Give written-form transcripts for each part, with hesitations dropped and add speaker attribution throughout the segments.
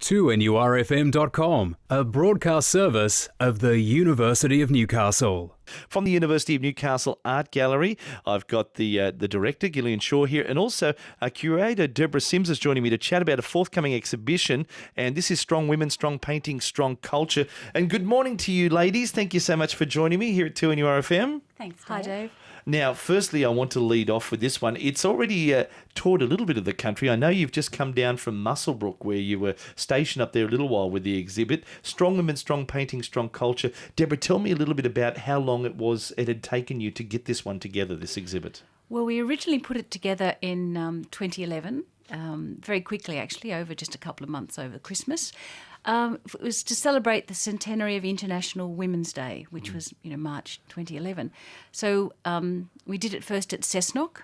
Speaker 1: 2NURFM.com, a broadcast service of the University of Newcastle.
Speaker 2: From the University of Newcastle Art Gallery, I've got the director, Gillean here, and also curator, Deborah Sims, is joining me to chat about a forthcoming exhibition. And this is Strong Women, Strong Painting, Strong Culture. And good morning to you, ladies. Thank you so much for joining me here at 2NURFM.
Speaker 3: Thanks, Dave.
Speaker 4: Hi, Dave.
Speaker 2: Now, firstly, I want to lead off with this one. It's already toured a little bit of the country. I know you've just come down from Muswellbrook, where you were stationed up there a little while with the exhibit. Strong Women, Strong Painting, Strong Culture. Deborah, tell me a little bit about how long it had taken you to get this one together, this exhibit.
Speaker 3: Well, we originally put it together in 2011, very quickly actually, over just a couple of months over Christmas. It was to celebrate the centenary of International Women's Day, which was March 2011. So we did it first at Cessnock,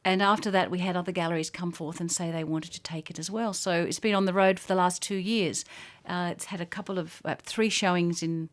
Speaker 3: and after that we had other galleries come forth and say they wanted to take it as well. So it's been on the road for the last 2 years. It's had a couple of 3 showings in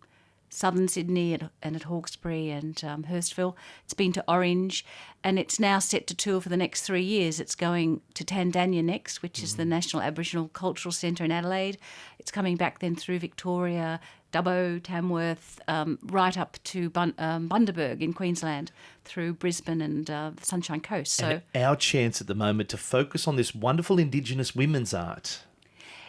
Speaker 3: southern Sydney and at Hawkesbury and Hurstville. It's been to Orange, and it's now set to tour for the next 3 years. It's going to Tandanya next, which is the National Aboriginal Cultural Centre in Adelaide. It's coming back then through Victoria, Dubbo, Tamworth, right up to Bundaberg in Queensland, through Brisbane and the Sunshine Coast. So
Speaker 2: our chance at the moment to focus on this wonderful Indigenous women's art.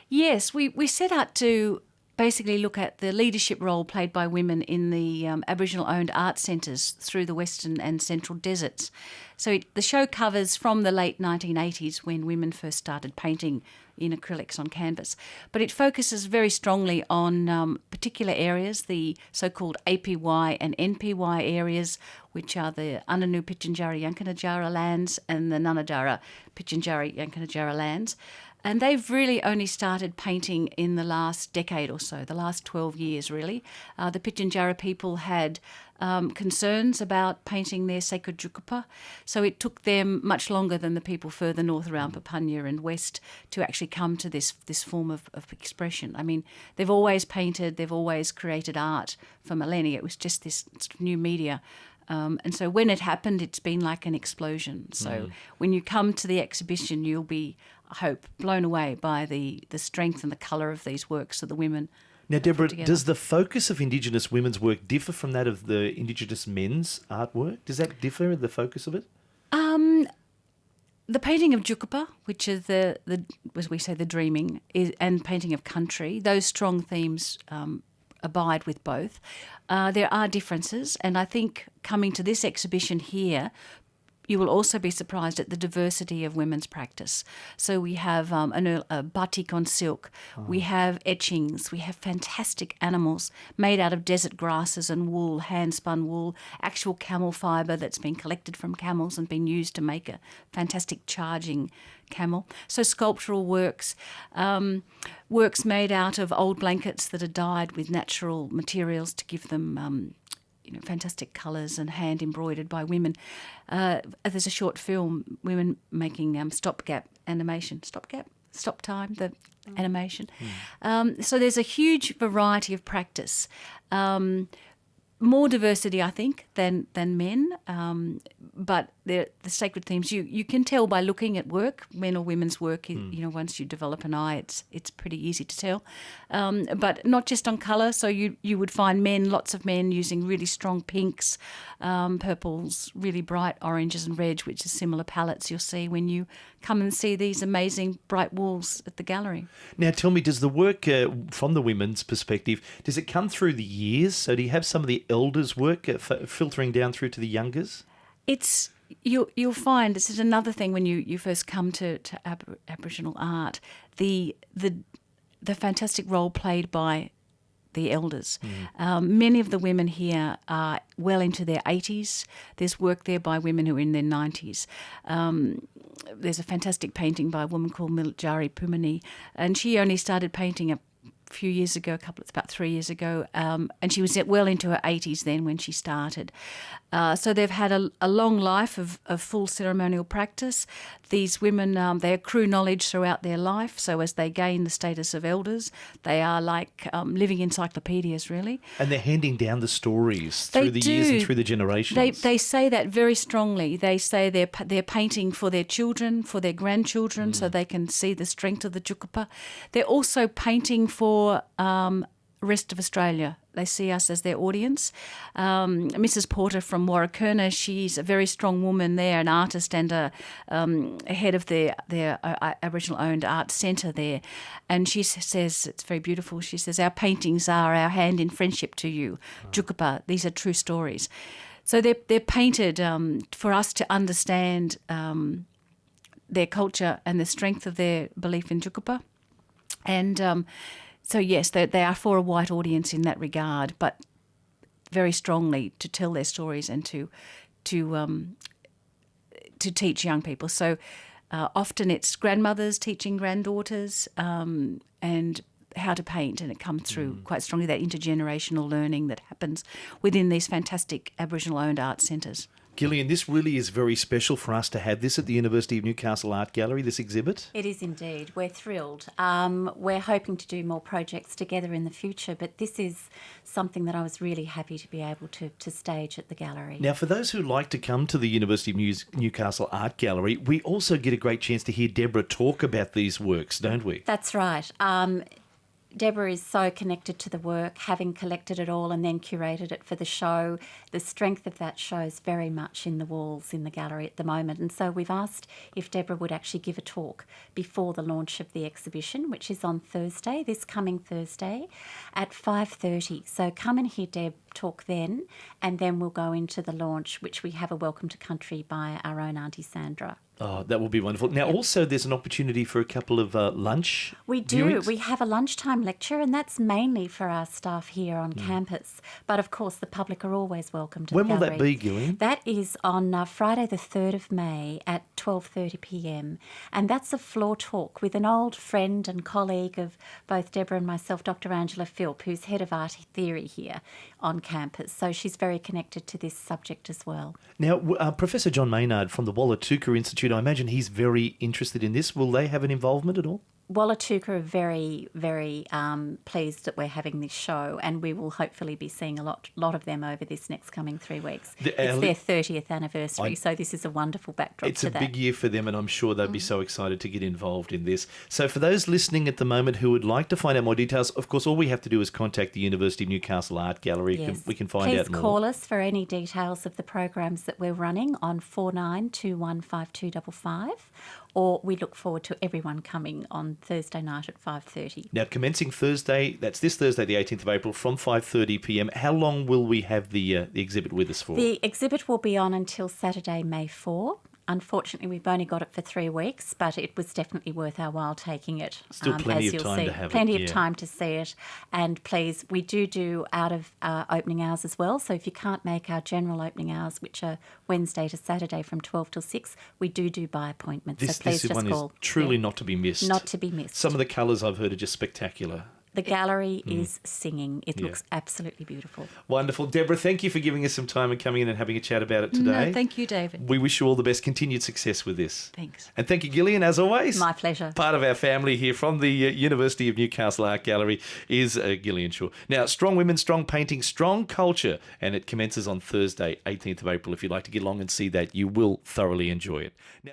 Speaker 3: Yes, we set out to basically look at the leadership role played by women in the Aboriginal-owned art centres through the Western and Central Deserts. So the show covers from the late 1980s when women first started painting in acrylics on canvas. But it focuses very strongly on particular areas, the so-called APY and NPY areas, which are the Ananu Pitjantjatjara Yankunytjatjara lands and the Nunadara Pitjantjatjara Yankunytjatjara lands. And they've really only started painting in the last decade or so, the last 12 years really. The Pitjantjatjara people had concerns about painting their sacred Jukupa, so it took them much longer than the people further north around Papunya and west to actually come to this form of expression. I mean, they've always painted, they've always created art for millennia. It was just this sort of new media. And so when it happened, it's been like an explosion. So when you come to the exhibition, you'll be, I hope, blown away by the strength and the colour of these works of the women.
Speaker 2: Now, Deborah, does the focus of Indigenous women's work differ from that of the Indigenous men's artwork? Does that differ, the focus of it?
Speaker 3: The painting of Jukupa, which is the as we say, the dreaming, and painting of country, those strong themes abide with both. There are differences, and I think coming to this exhibition here, you will also be surprised at the diversity of women's practice. So we have a batik on silk, we have etchings, we have fantastic animals made out of desert grasses and wool, hand-spun wool, actual camel fibre that's been collected from camels and been used to make a fantastic charging camel. So sculptural works, works made out of old blankets that are dyed with natural materials to give them fantastic colours and hand embroidered by women. There's a short film, women making stop time, the animation. So there's a huge variety of practice. More diversity, I think, than men, but the sacred themes, you can tell by looking at work, men or women's work, once you develop an eye, it's pretty easy to tell. But not just on colour, so you would find lots of men using really strong pinks, purples, really bright oranges and reds, which are similar palettes you'll see when you come and see these amazing bright walls at the gallery.
Speaker 2: Now tell me, does the work from the women's perspective, does it come through the years? So do you have some of the elders' work filtering down through to the youngers?
Speaker 3: You'll find, this is another thing when you first come to Aboriginal art, the fantastic role played by the elders. Many of the women here are well into their 80s. There's work there by women who are in their 90s. There's a fantastic painting by a woman called Militjari Pumani, and she only started painting few years ago, it's about 3 years ago, and she was well into her 80s then when she started. So they've had a long life of full ceremonial practice. These women, they accrue knowledge throughout their life, so as they gain the status of elders, they are like living encyclopedias, really.
Speaker 2: And they're handing down the stories through the years and through the generations.
Speaker 3: They say that very strongly. They say they're painting for their children, for their grandchildren, so they can see the strength of the Jukupa. They're also painting for rest of Australia. They see us as their audience. Mrs. Porter from Warrakurna, she's a very strong woman there, an artist and a head of their Aboriginal-owned art centre there. And she says, it's very beautiful, she says, our paintings are our hand in friendship to you. Jukupa, these are true stories. So they're painted for us to understand their culture and the strength of their belief in Jukupa. And so, yes, they are for a white audience in that regard, but very strongly to tell their stories and to teach young people. So often it's grandmothers teaching granddaughters and how to paint, and it comes through quite strongly, that intergenerational learning that happens within these fantastic Aboriginal-owned art centres.
Speaker 2: Gillean, this really is very special for us to have this at the University of Newcastle Art Gallery, this exhibit.
Speaker 4: It is indeed. We're thrilled. We're hoping to do more projects together in the future, but this is something that I was really happy to be able to stage at the gallery.
Speaker 2: Now, for those who like to come to the University of Newcastle Art Gallery, we also get a great chance to hear Deborah talk about these works, don't we?
Speaker 4: That's right. Deborah is so connected to the work, having collected it all and then curated it for the show. The strength of that shows very much in the walls in the gallery at the moment. And so we've asked if Deborah would actually give a talk before the launch of the exhibition, which is on Thursday, this coming Thursday, at 5:30. So come and hear Deb talk then, and then we'll go into the launch, which we have a welcome to country by our own Auntie Sandra.
Speaker 2: Oh, that will be wonderful. Now, also, there's an opportunity for a couple of lunch
Speaker 4: We do.
Speaker 2: viewings.
Speaker 4: We have a lunchtime lecture, and that's mainly for our staff here on campus. But, of course, the public are always welcome to
Speaker 2: When
Speaker 4: the
Speaker 2: will
Speaker 4: gallery.
Speaker 2: that be, Gillean?
Speaker 4: That is on Friday the 3rd of May at 12:30pm. And that's a floor talk with an old friend and colleague of both Deborah and myself, Dr. Angela Philp, who's head of art theory here on campus. So she's very connected to this subject as well.
Speaker 2: Now, Professor John Maynard from the Wallatuka Institute, I imagine he's very interested in this. Will they have an involvement at all?
Speaker 4: Wallatuka are very, very pleased that we're having this show, and we will hopefully be seeing a lot of them over this next coming 3 weeks. It's their 30th anniversary, so this is a wonderful backdrop
Speaker 2: It's
Speaker 4: to
Speaker 2: a
Speaker 4: that.
Speaker 2: big year for them, and I'm sure they'd be so excited to get involved in this. So for those listening at the moment who would like to find out more details, of course, all we have to do is contact the University of Newcastle Art Gallery.
Speaker 4: Yes.
Speaker 2: We can find
Speaker 4: Please
Speaker 2: out more.
Speaker 4: call us for any details of the programs that we're running on 49215255, or we look forward to everyone coming on Thursday night at 5:30.
Speaker 2: Now, commencing Thursday, that's this Thursday, the 18th of April, from 5:30pm, how long will we have the exhibit with us for?
Speaker 4: The exhibit will be on until Saturday, May 4. Unfortunately, we've only got it for 3 weeks, but it was definitely worth our while taking it.
Speaker 2: Still plenty
Speaker 4: as
Speaker 2: of
Speaker 4: you'll
Speaker 2: time
Speaker 4: see.
Speaker 2: to have it,
Speaker 4: Plenty
Speaker 2: yeah.
Speaker 4: of time to see it. And please, we do out of opening hours as well. So if you can't make our general opening hours, which are Wednesday to Saturday from 12 till 6, we do by appointment.
Speaker 2: This
Speaker 4: so please just
Speaker 2: one
Speaker 4: call.
Speaker 2: is truly
Speaker 4: Yeah.
Speaker 2: not to be missed.
Speaker 4: Not to be missed.
Speaker 2: Some of the colours I've heard are just spectacular.
Speaker 4: The gallery is singing. It looks absolutely beautiful.
Speaker 2: Wonderful. Deborah, thank you for giving us some time and coming in and having a chat about it today.
Speaker 3: No, thank you, David.
Speaker 2: We wish you all the best continued success with this.
Speaker 3: Thanks.
Speaker 2: And thank you, Gillean, as always.
Speaker 4: My pleasure.
Speaker 2: Part of our family here from the University of Newcastle Art Gallery is Gillean Shaw. Now, strong women, strong painting, strong culture, and it commences on Thursday, 18th of April. If you'd like to get along and see that, you will thoroughly enjoy it. Now,